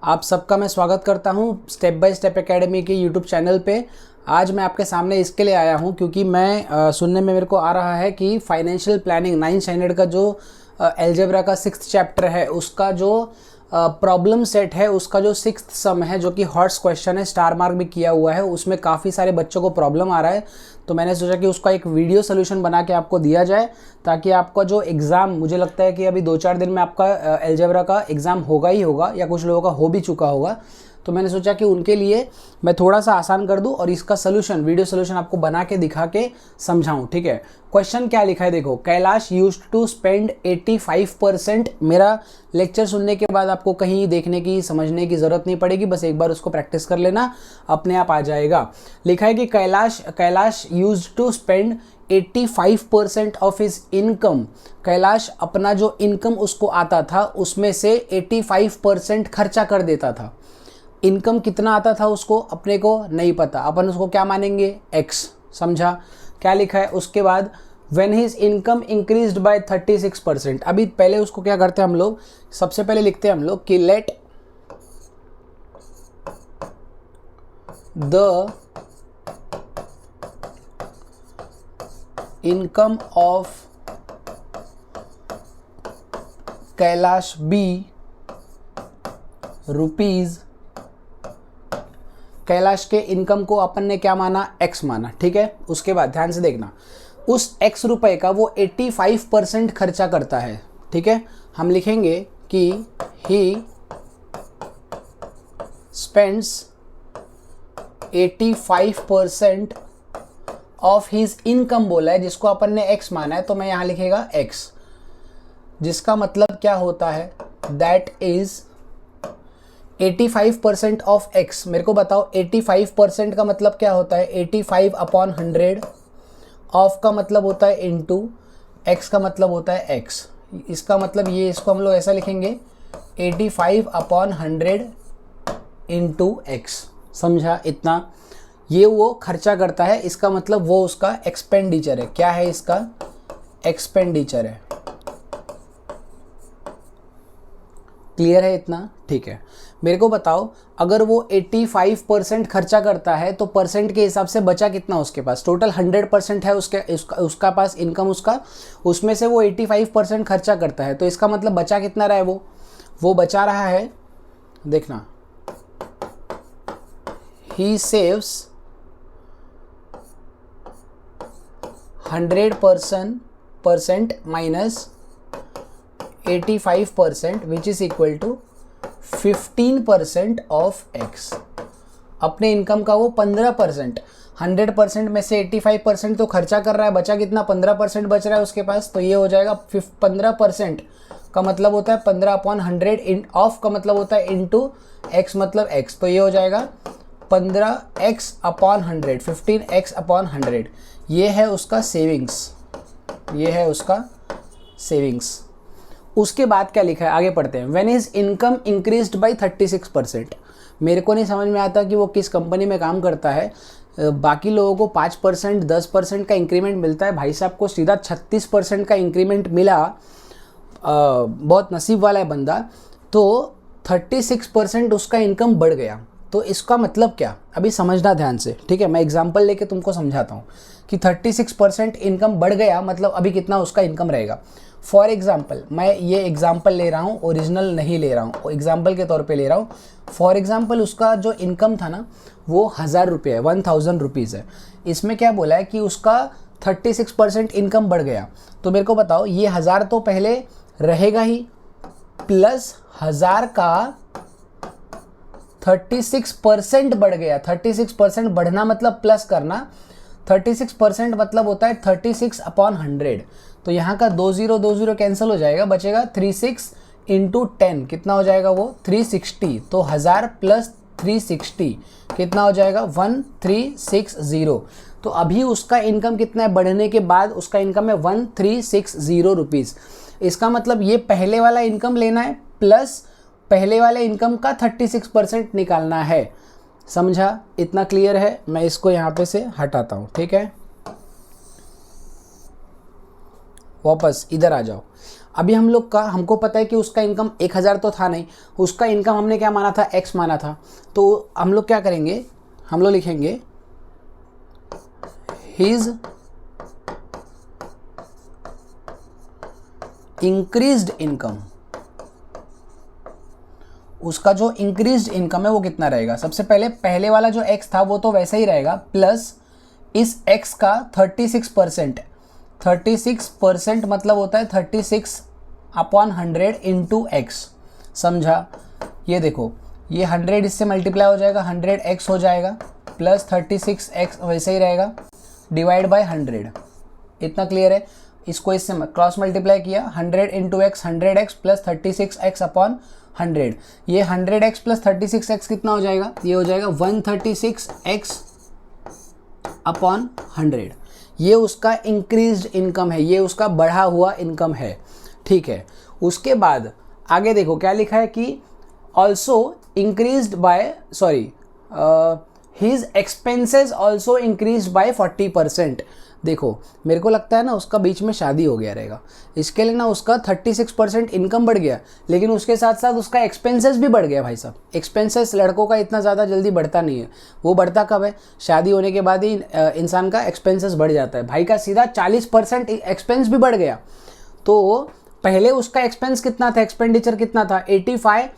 आप सबका मैं स्वागत करता हूं स्टेप बाय स्टेप एकेडमी के यूट्यूब चैनल पे। आज मैं आपके सामने इसके लिए आया हूं क्योंकि मैं सुनने में मेरे को आ रहा है कि फाइनेंशियल प्लानिंग 9th स्टैंडर्ड का जो अलजेब्रा का 6th चैप्टर है उसका जो प्रॉब्लम सेट है, उसका जो 6th सम है जो कि हॉट्स क्वेश्चन है, स्टार मार्क भी किया हुआ है, उसमें काफ़ी सारे बच्चों को प्रॉब्लम आ रहा है। तो मैंने सोचा कि उसका एक वीडियो सोल्यूशन बना के आपको दिया जाए ताकि आपका जो एग्ज़ाम, मुझे लगता है कि अभी 2-4 दिन में आपका अलजेब्रा का एग्ज़ाम होगा ही होगा या कुछ लोगों का हो भी चुका होगा। तो मैंने सोचा कि उनके लिए मैं थोड़ा सा आसान कर दूं और इसका सोल्यूशन, वीडियो सोल्यूशन आपको बना के दिखा के समझाऊं। ठीक है, क्वेश्चन क्या लिखा है देखो। Kailash used to spend 85%। मेरा लेक्चर सुनने के बाद आपको कहीं देखने की समझने की ज़रूरत नहीं पड़ेगी, बस एक बार उसको प्रैक्टिस कर लेना, अपने आप आ जाएगा। लिखा है कि Kailash used to spend 85% of his income. Kailash अपना जो इनकम उसको आता था उसमें से 85% खर्चा कर देता था। इनकम कितना आता था उसको अपने को नहीं पता, अपन उसको क्या मानेंगे, x। समझा क्या लिखा है। उसके बाद when his income increased by 36%। अभी पहले उसको क्या करते हैं हम लोग, सबसे पहले लिखते हैं हम लोग कि let the income of Kailash be rupees. Kailash के इनकम को अपन ने क्या माना, x माना। ठीक है, उसके बाद ध्यान से देखना, उस x रुपए का वो 85% खर्चा करता है। ठीक है, हम लिखेंगे कि he spends 85% of his income बोला है, जिसको अपन ने x माना है, तो मैं यहां लिखेगा x, जिसका मतलब क्या होता है, दैट इज 85% ऑफ x। मेरे को बताओ 85% का मतलब क्या होता है, 85/100। ऑफ का मतलब होता है इनटू, x का मतलब होता है x। इसका मतलब ये, इसको हम लोग ऐसा लिखेंगे 85/100 इंटू x। समझा इतना। ये वो खर्चा करता है, इसका मतलब वो उसका एक्सपेंडिचर है। क्या है इसका, एक्सपेंडिचर है। क्लियर है इतना, ठीक है। मेरे को बताओ अगर वो 85% खर्चा करता है तो परसेंट के हिसाब से बचा कितना उसके पास। टोटल 100% है उसका पास इनकम उसका, उसमें से वो 85% खर्चा करता है, तो इसका मतलब बचा कितना रहा है, वो बचा रहा है, देखना, he saves 100% minus 85% which is equal to 15% of x। अपने इनकम का वो 15%, 100% में से 85% तो खर्चा कर रहा है, बचा कितना, 15% बच रहा है उसके पास, तो ये हो जाएगा 15% का मतलब होता है 15/100, ऑफ का मतलब होता है इंटू x मतलब x, तो ये हो जाएगा 15x/100, 15x/100। ये है उसका सेविंग्स, ये है उसका सेविंग्स। उसके बाद क्या लिखा है, आगे पढ़ते हैं। When his income increased by 36%। मेरे को नहीं समझ में आता कि वो किस कंपनी में काम करता है। बाकी लोगों को 5%, 10% का इंक्रीमेंट मिलता है, भाई साहब को सीधा 36% का इंक्रीमेंट मिला। बहुत नसीब वाला है बंदा। तो 36% उसका इनकम बढ़ गया, तो इसका मतलब क्या, अभी समझना ध्यान से। ठीक है, मैं एग्जांपल लेके तुमको समझाता हूँ कि 36% इनकम बढ़ गया मतलब अभी कितना उसका इनकम रहेगा। फॉर एग्जाम्पल, मैं ये एग्जाम्पल ले रहा हूँ, ओरिजिनल नहीं ले रहा हूँ, एग्जाम्पल के तौर पे ले रहा हूँ। फॉर एग्जाम्पल उसका जो इनकम था ना वो 1000 रुपये है, 1000 रुपीज़ है। इसमें क्या बोला है कि उसका 36% इनकम बढ़ गया, तो मेरे को बताओ ये 1000 तो पहले रहेगा ही, प्लस 1000 का 36% बढ़ गया। 36% बढ़ना मतलब प्लस करना, 36% मतलब होता है 36/100। तो यहाँ का 20 कैंसिल हो जाएगा, बचेगा 36 इंटू 10, कितना हो जाएगा वो 360। तो 1000 प्लस 360 कितना हो जाएगा 1360। तो अभी उसका इनकम कितना है, बढ़ने के बाद उसका इनकम है 1360 रुपीज़। इसका मतलब ये पहले वाला इनकम लेना है प्लस पहले वाले इनकम का 36% निकालना है। समझा इतना क्लियर है। मैं इसको यहाँ पे से हटाता हूँ, ठीक है। वापस इधर आ जाओ। अभी हम लोग का हमको पता है कि उसका इनकम 1000 तो था नहीं, उसका इनकम हमने क्या माना था, x माना था। तो हम लोग क्या करेंगे, हम लोग लिखेंगे हिज इंक्रीज्ड इनकम, उसका जो इंक्रीज्ड इनकम है वो कितना रहेगा। सबसे पहले पहले वाला जो x था वो तो वैसा ही रहेगा, प्लस इस x का 36%, 36% मतलब होता है 36/100 इंटू एक्स। समझा? ये देखो, ये 100 इससे मल्टीप्लाई हो जाएगा, 100x हो जाएगा, प्लस 36x वैसे ही रहेगा, डिवाइड बाय 100। इतना क्लियर है? इसको इससे क्रॉस मल्टीप्लाई किया, 100 into x 100x plus 36x/100। ये 100x प्लस 36x कितना हो जाएगा, ये हो जाएगा 136x/100। ये उसका इंक्रीज्ड इनकम है, ये उसका बढ़ा हुआ इनकम है। ठीक है, उसके बाद आगे देखो क्या लिखा है कि also increased by his expenses also increased by 40%। देखो मेरे को लगता है ना उसका बीच में शादी हो गया रहेगा, इसके लिए ना उसका 36% इनकम बढ़ गया, लेकिन उसके साथ साथ उसका एक्सपेंसेस भी बढ़ गया। भाई साहब, एक्सपेंसेस लड़कों का इतना ज़्यादा जल्दी बढ़ता नहीं है, वो बढ़ता कब है, शादी होने के बाद ही इंसान का एक्सपेंसेस बढ़ जाता है। भाई का सीधा 40% एक्सपेंस भी बढ़ गया। तो पहले उसका एक्सपेंस कितना था, एक्सपेंडिचर कितना था, 85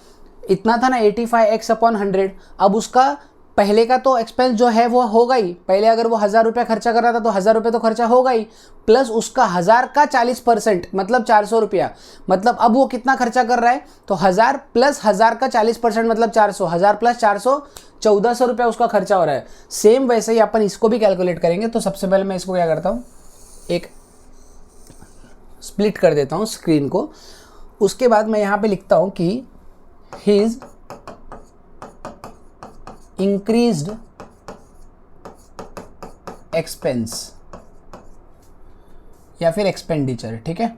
इतना था ना, 85x/100। अब उसका पहले का तो एक्सपेंस जो है वो होगा ही, पहले अगर वो 1000 रुपया खर्चा कर रहा था तो 1000 रुपये तो खर्चा होगा ही, प्लस उसका 1000 का 40% मतलब 400 रुपया। मतलब अब वो कितना खर्चा कर रहा है, तो 1000 प्लस 1000 का 40% मतलब 400, 1000 प्लस 400 1400 रुपया उसका खर्चा हो रहा है। सेम वैसे ही अपन इसको भी कैलकुलेट करेंगे। तो सबसे पहले मैं इसको क्या करता हूँ, एक स्प्लिट कर देता हूँ स्क्रीन को। उसके बाद मैं यहाँ पे लिखता हूँ कि हिज इंक्रीज्ड एक्सपेंस या फिर एक्सपेंडिचर। ठीक है,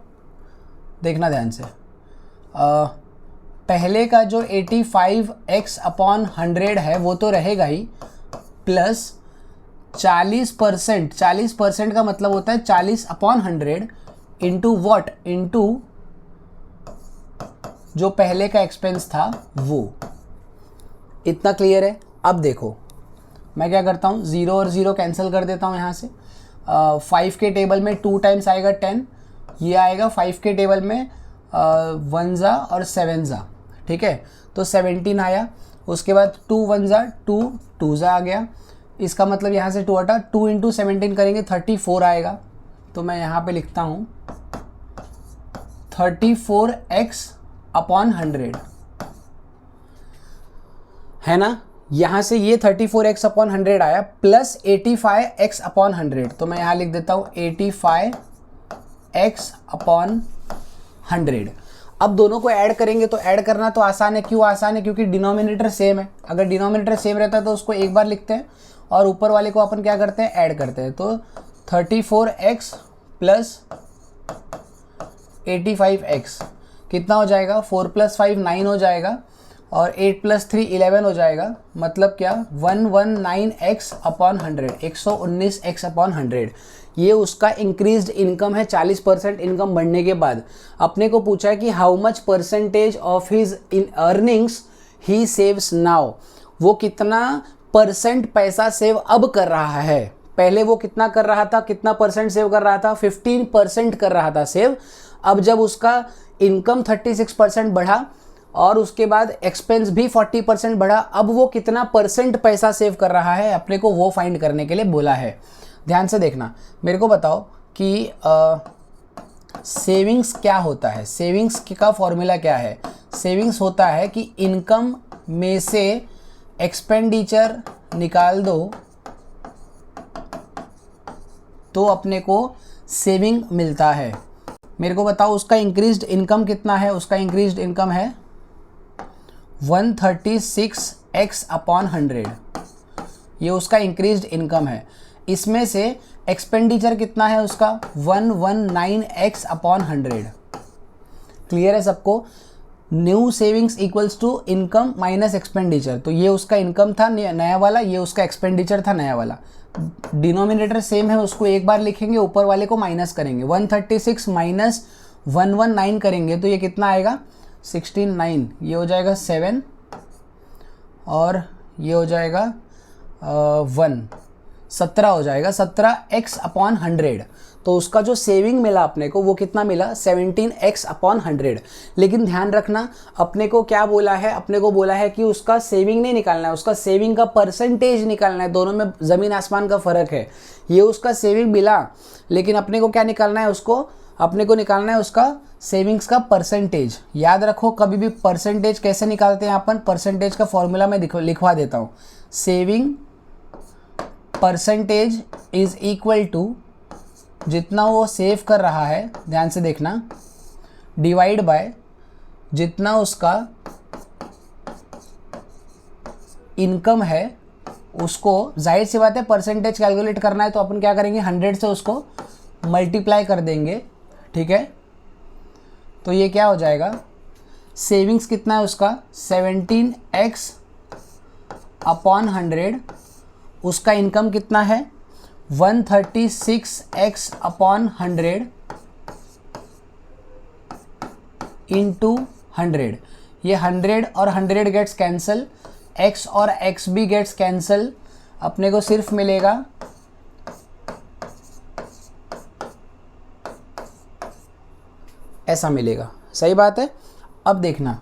देखना ध्यान से। पहले का जो 85x/100 है वो तो रहेगा ही, प्लस 40%, 40% का मतलब होता है 40/100 इंटू वॉट, इंटू जो पहले का एक्सपेंस था वो। इतना क्लियर है? अब देखो मैं क्या करता हूँ, 0 और 0 कैंसिल कर देता हूँ यहाँ से। 5 के टेबल में 2 टाइम्स आएगा 10, ये आएगा 5 के टेबल में 1 जा और 7 जा। ठीक है, तो 17 आया। उसके बाद 2 1 जा 2, 2 जा आ गया। इसका मतलब यहाँ से 2 हटा, 2 इंटू 17 करेंगे 34 आएगा। तो मैं यहाँ पे लिखता हूँ 34x/100 है ना। यहाँ से ये 34x/100 आया, प्लस 85x/100। तो मैं यहाँ लिख देता हूँ 85x/100। अब दोनों को ऐड करेंगे तो ऐड करना तो आसान है। क्यों आसान है? क्योंकि डिनोमिनेटर सेम है। अगर डिनोमिनेटर सेम रहता है तो उसको एक बार लिखते हैं और ऊपर वाले को अपन क्या करते हैं, ऐड करते हैं। तो 34x प्लस 85x कितना हो जाएगा, 4 + 5 9 हो जाएगा, और 8 + 3 11 हो जाएगा। मतलब क्या, 119x/100, 119x/100। ये उसका इंक्रीज्ड इनकम है। 40% इनकम बढ़ने के बाद अपने को पूछा है कि how much percentage of his in earnings he saves now. वो कितना परसेंट पैसा सेव अब कर रहा है। पहले वो कितना कर रहा था, कितना परसेंट सेव कर रहा था, 15% कर रहा था सेव। अब जब उसका इनकम 36% बढ़ा और उसके बाद एक्सपेंस भी 40% बढ़ा, अब वो कितना परसेंट पैसा सेव कर रहा है, अपने को वो फाइंड करने के लिए बोला है। ध्यान से देखना, मेरे को बताओ कि सेविंग्स क्या होता है। सेविंग्स का फॉर्मूला क्या है? सेविंग्स होता है कि इनकम में से एक्सपेंडिचर निकाल दो तो अपने को सेविंग मिलता है। मेरे को बताओ उसका इंक्रीज्ड इनकम कितना है। उसका इंक्रीज्ड इनकम है 136x/100। ये उसका इंक्रीज्ड इनकम है। इसमें से एक्सपेंडिचर कितना है उसका, 119x/100। क्लियर है सबको? New savings equals to income minus expenditure. तो ये उसका इनकम था नया वाला, ये उसका एक्सपेंडिचर था नया वाला। डिनोमिनेटर सेम है उसको एक बार लिखेंगे, ऊपर वाले को माइनस करेंगे। 136 माइनस 119 करेंगे तो ये कितना आएगा 16, ये हो जाएगा 7 और ये हो जाएगा 1, 17 हो जाएगा। 17x/100। तो उसका जो सेविंग मिला अपने को वो कितना मिला 17x/100। लेकिन ध्यान रखना अपने को क्या बोला है, अपने को बोला है कि उसका सेविंग नहीं निकालना है, उसका सेविंग का परसेंटेज निकालना है। दोनों में ज़मीन आसमान का फ़र्क है। ये उसका सेविंग मिला, लेकिन अपने को क्या निकालना है, उसको अपने को निकालना है उसका सेविंग्स का परसेंटेज। याद रखो कभी भी परसेंटेज कैसे निकालते हैं अपन, परसेंटेज का फॉर्मूला मैं लिखवा देता हूँ। Saving percentage is equal to जितना वो सेव कर रहा है, ध्यान से देखना, डिवाइड बाय जितना उसका इनकम है उसको, जाहिर सी बात है परसेंटेज कैलकुलेट करना है तो अपन क्या करेंगे 100 से उसको मल्टीप्लाई कर देंगे, ठीक है। तो ये क्या हो जाएगा, सेविंग्स कितना है उसका 17x/100, उसका इनकम कितना है 136x/100 इंटू 100। ये 100 और 100 गेट्स कैंसिल, x और x भी गेट्स कैंसिल, अपने को सिर्फ मिलेगा ऐसा मिलेगा। सही बात है। अब देखना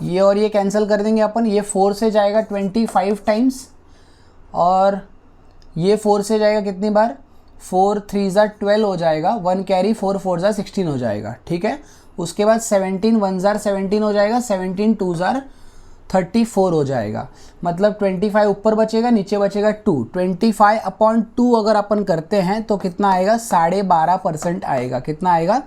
ये और ये कैंसिल कर देंगे अपन, ये 4 से जाएगा 25 टाइम्स और ये 4 से जाएगा कितनी बार, 4 3 ज़ा 12 हो जाएगा, 1 कैरी 4 4 ज़ा 16 हो जाएगा, ठीक है। उसके बाद 17 1 ज़ार 17 हो जाएगा, 17 2 ज़ार 34 हो जाएगा। मतलब 25 ऊपर बचेगा, नीचे बचेगा 2। 25/2 अगर अपन करते हैं तो कितना आएगा 12.5% आएगा। कितना आएगा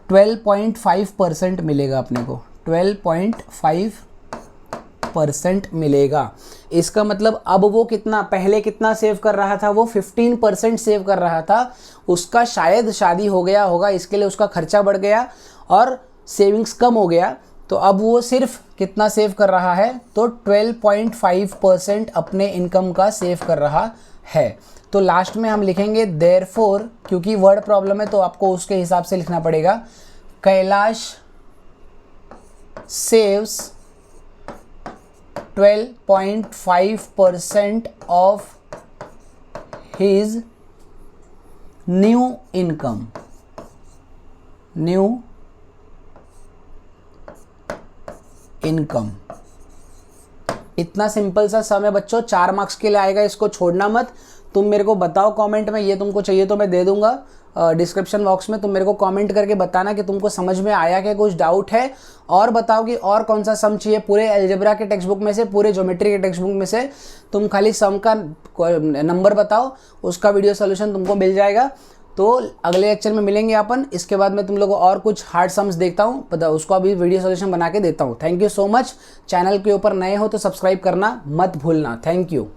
12.5% मिलेगा अपने को, 12.5% मिलेगा। इसका मतलब अब वो कितना पहले कितना सेव कर रहा था, वो 15% सेव कर रहा था। उसका शायद शादी हो गया होगा, इसके लिए उसका खर्चा बढ़ गया और सेविंग्स कम हो गया, तो अब वो सिर्फ कितना सेव कर रहा है, तो 12.5% अपने इनकम का सेव कर रहा है। तो लास्ट में हम लिखेंगे देयरफॉर, क्योंकि वर्ड प्रॉब्लम है तो आपको उसके हिसाब से लिखना पड़ेगा, Kailash saves 12.5% of his new income। इतना सिंपल सा सम है बच्चों, 4 मार्क्स के लिए आएगा, इसको छोड़ना मत। तुम मेरे को बताओ कमेंट में, ये तुमको चाहिए तो मैं दे दूंगा डिस्क्रिप्शन बॉक्स में। तुम मेरे को कमेंट करके बताना कि तुमको समझ में आया क्या, कुछ डाउट है, और बताओ कि और कौन सा सम चाहिए। पूरे अलजेब्रा के टेक्स्ट बुक में से, पूरे ज्योमेट्री के टेक्स्ट बुक में से तुम खाली सम का नंबर बताओ, उसका वीडियो सोल्यूशन तुमको मिल जाएगा। तो अगले लेक्चर में मिलेंगे अपन। इसके बाद मैं तुम लोगों को और कुछ हार्ड सम्स देखता हूँ, उसको अभी वीडियो सोल्यूशन बना के देता हूँ। Thank you so much. Channel के ऊपर नए हो तो सब्सक्राइब करना मत भूलना। Thank you.